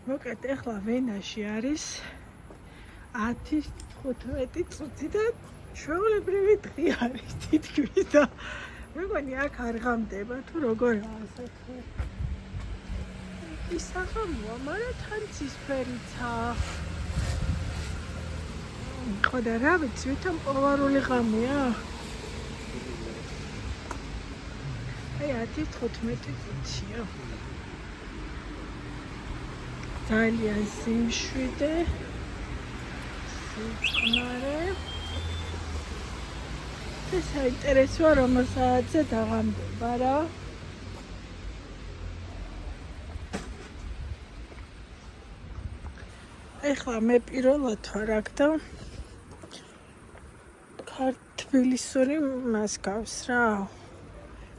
მოკლედ ახლა ვენაში არის 10:15 წუთი და ჩვეულებრივი დღე არის თითქმის და მეგონი აქ არ ღამდება თუ როგორაა ასეთი ისახამოა, მაგრამ თან ცისფერიცა ხო და რა ვიცი, ვითომ პოლარული ღამეა? აი 10:15 წუთია. ძალიან სიმშვიდე, სიწყნარე. და საინტერესოა, რომ საათზე დაღამდება რა. ეხლა მე პირველად ვარ აქ და თბილისური მას გავს რა.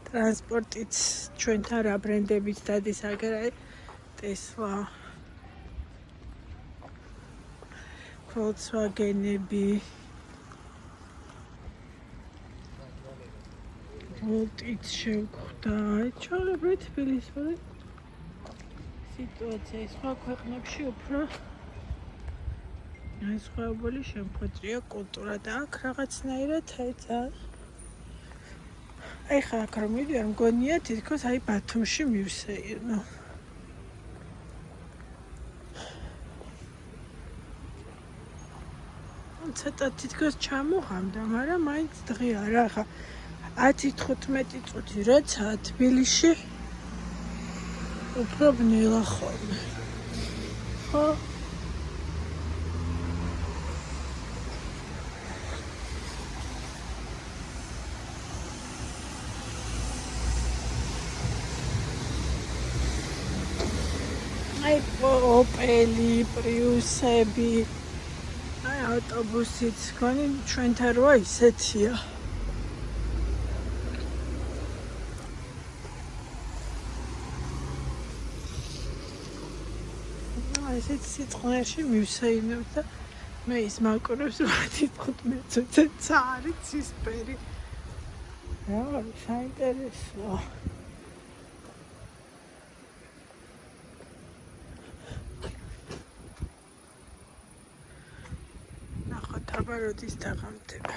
ტრანსპორტიც ჩვენთან რა ბრენდებით დადის აგერაი Tesla, Volkswagen-ები, Volt-იც შევხვდა. ჩვეულებრივი თბილისური სიტუაცია სხვა ქვეყნებში უფრო განსხვავებული შემკვეთრია კულტურა და აქ რაღაცნაირად აი ძალიან აი ხა აქ რომ მივიდე მგონია თითქოს აი ბათუმში მივსეირნო. ცოტა თითქოს ჩამოღამდა, მაგრამ მაინც დღეა რა ხა 10-15 წუთი როცა თბილისში უფრო ბნელა ხოლმე. ხო აი ოპელი, პრიუსები, აი ავტობუსიც გონი ჩვენთან როა ისეთია. ესეც სიწყნარში მივსეირნებ და მე ის მაკურებს 10-15 წუთი არის ცისფერი. რა საინტერესოა. ნახოთ აბა როდის დაღამდება.